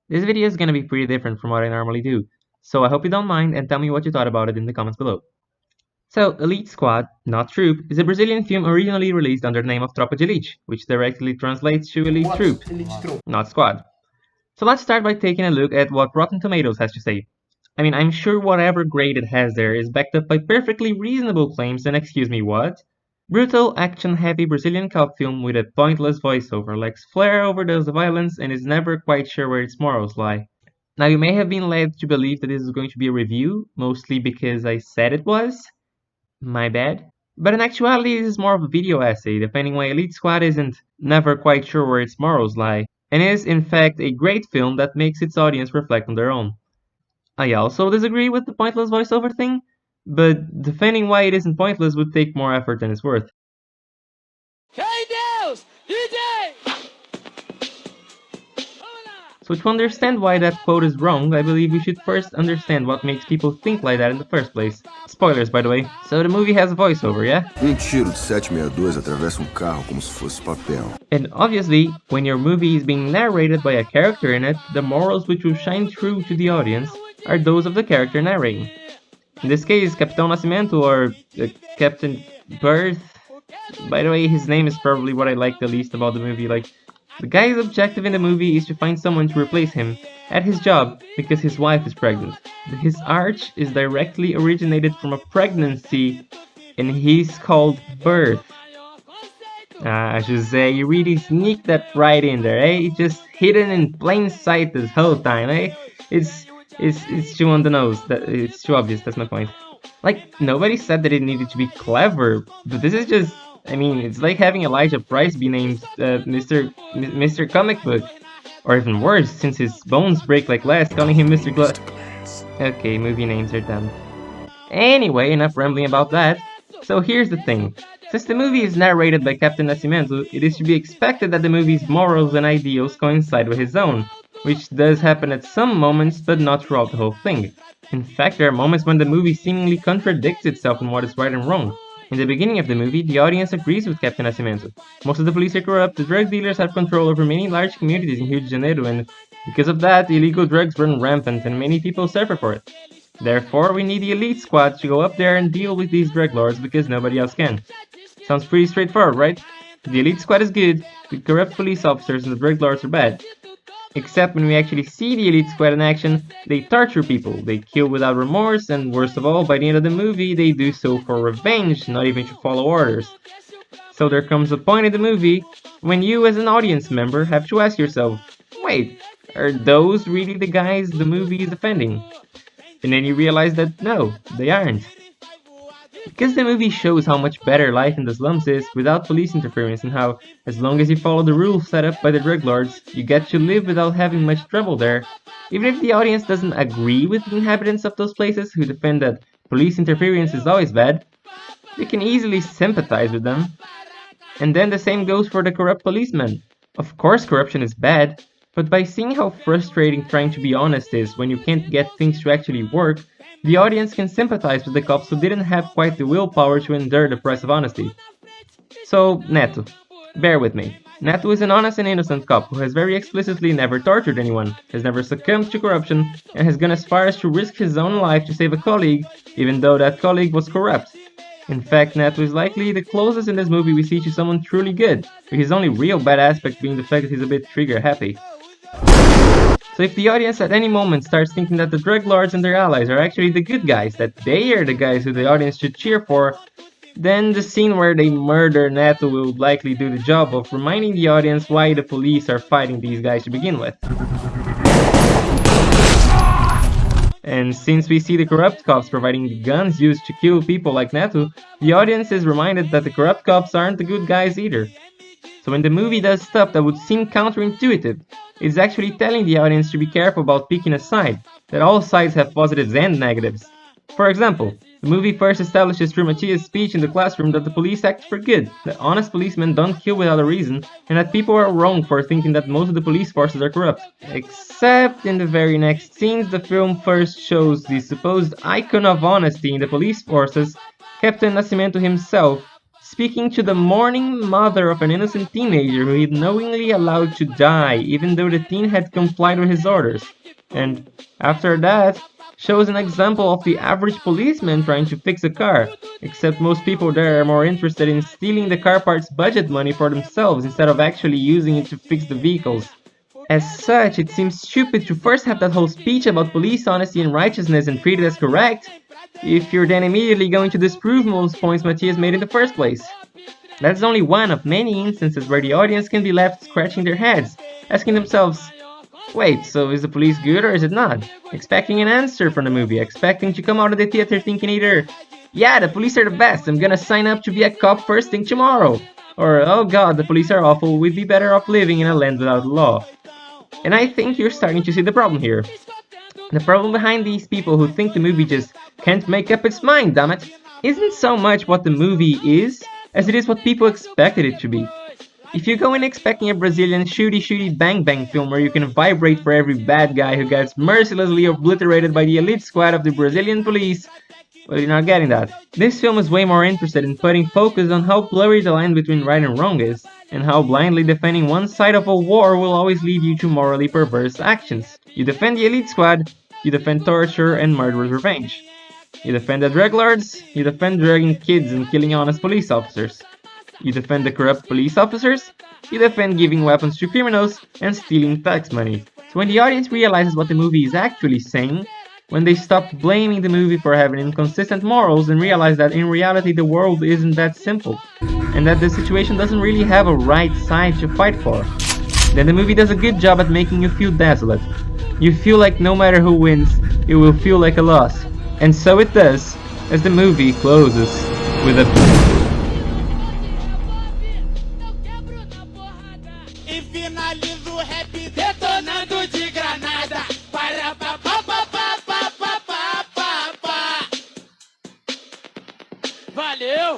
This video is gonna be pretty different from what I normally do, so I hope you don't mind and tell me what you thought about it in the comments below. So, Elite Squad, not Troop, is a Brazilian film originally released under the name of Tropa de Elite, which directly translates to Elite Troop, not Squad. So let's start by taking a look at what Rotten Tomatoes has to say. I mean, I'm sure whatever grade it has there is backed up by perfectly reasonable claims and excuse me what? Brutal, action-heavy Brazilian cop film with a pointless voiceover, lacks flair, overdoes the violence, and is never quite sure where its morals lie. Now you may have been led to believe that this is going to be a review, mostly because I said it was. My bad. But in actuality this is more of a video essay, defending why Elite Squad isn't never quite sure where its morals lie, and is in fact a great film that makes its audience reflect on their own. I also disagree with the pointless voiceover thing, but defending why it isn't pointless would take more effort than it's worth. Hey Deus! DJ! So to understand why that quote is wrong, I believe we should first understand what makes people think like that in the first place. Spoilers, by the way. So the movie has a voiceover, yeah? Tiro de 762 atravessa carro como se fosse papel. And obviously, when your movie is being narrated by a character in it, the morals which will shine through to the audience are those of the character narrating. In this case, Capitão Nascimento or Captain Birth. By the way, his name is probably what I like the least about the movie. Like, the guy's objective in the movie is to find someone to replace him at his job because his wife is pregnant. His arch is directly originated from a pregnancy, and he's called Birth. Ah, Jose, you really sneaked that right in there, eh? It's just hidden in plain sight this whole time, eh? It's too on the nose. It's too obvious, that's my point. Like, nobody said that it needed to be clever, but this is just... I mean, it's like having Elijah Price be named Mr. Comic Book. Or even worse, since his bones break like glass, calling him Mr. Okay, movie names are dumb. Anyway, enough rambling about that. So here's the thing. Since the movie is narrated by Captain Nascimento, it is to be expected that the movie's morals and ideals coincide with his own, which does happen at some moments, but not throughout the whole thing. In fact, there are moments when the movie seemingly contradicts itself in what is right and wrong. In the beginning of the movie, the audience agrees with Captain Nascimento. Most of the police are corrupt, the drug dealers have control over many large communities in Rio de Janeiro, and because of that, illegal drugs run rampant and many people suffer for it. Therefore, we need the elite squad to go up there and deal with these drug lords because nobody else can. Sounds pretty straightforward, right? The elite squad is good, the corrupt police officers and the drug lords are bad. Except when we actually see the elite squad in action, they torture people, they kill without remorse, and worst of all, by the end of the movie, they do so for revenge, not even to follow orders. So there comes a point in the movie when you as an audience member have to ask yourself, wait, are those really the guys the movie is offending? And then you realize that no, they aren't. Because the movie shows how much better life in the slums is without police interference, and how, as long as you follow the rules set up by the drug lords, you get to live without having much trouble there. Even if the audience doesn't agree with the inhabitants of those places who defend that police interference is always bad, you can easily sympathize with them. And then the same goes for the corrupt policemen. Of course corruption is bad, but by seeing how frustrating trying to be honest is when you can't get things to actually work, the audience can sympathize with the cops who didn't have quite the willpower to endure the price of honesty. So, Neto. Bear with me. Neto is an honest and innocent cop who has very explicitly never tortured anyone, has never succumbed to corruption, and has gone as far as to risk his own life to save a colleague, even though that colleague was corrupt. In fact, Neto is likely the closest in this movie we see to someone truly good, with his only real bad aspect being the fact that he's a bit trigger-happy. So if the audience at any moment starts thinking that the drug lords and their allies are actually the good guys, that they are the guys who the audience should cheer for, then the scene where they murder Neto will likely do the job of reminding the audience why the police are fighting these guys to begin with. And since we see the corrupt cops providing the guns used to kill people like Neto, the audience is reminded that the corrupt cops aren't the good guys either. So when the movie does stuff that would seem counterintuitive, it's actually telling the audience to be careful about picking a side, that all sides have positives and negatives. For example, the movie first establishes through Matias' speech in the classroom that the police act for good, that honest policemen don't kill without a reason, and that people are wrong for thinking that most of the police forces are corrupt. Except in the very next scenes, the film first shows the supposed icon of honesty in the police forces, Captain Nascimento himself, speaking to the mourning mother of an innocent teenager who he knowingly allowed to die, even though the teen had complied with his orders. And after that, shows an example of the average policeman trying to fix a car, except most people there are more interested in stealing the car parts budget money for themselves instead of actually using it to fix the vehicles. As such, it seems stupid to first have that whole speech about police honesty and righteousness and treat it as correct, if you're then immediately going to disprove most points Matthias made in the first place. That's only one of many instances where the audience can be left scratching their heads, asking themselves, wait, so is the police good or is it not? Expecting an answer from the movie, expecting to come out of the theater thinking either, yeah, the police are the best, I'm gonna sign up to be a cop first thing tomorrow, or oh god, the police are awful, we'd be better off living in a land without law. And I think you're starting to see the problem here. The problem behind these people who think the movie just can't make up its mind, damn it, isn't so much what the movie is, as it is what people expected it to be. If you go in expecting a Brazilian shooty bang bang film where you can vibrate for every bad guy who gets mercilessly obliterated by the elite squad of the Brazilian police, well, you're not getting that. This film is way more interested in putting focus on how blurry the line between right and wrong is, and how blindly defending one side of a war will always lead you to morally perverse actions. You defend the elite squad, you defend torture and murderous revenge. You defend the drug lords, you defend drugging kids and killing honest police officers. You defend the corrupt police officers, you defend giving weapons to criminals and stealing tax money. So when the audience realizes what the movie is actually saying, when they stop blaming the movie for having inconsistent morals and realize that in reality the world isn't that simple, and that the situation doesn't really have a right side to fight for, then the movie does a good job at making you feel desolate. You feel like no matter who wins, it will feel like a loss. And so it does, as the movie closes with a... E finalizo o rap detonando de granada. Para pa pa pa pa pa pa pa pa pa. Valeu!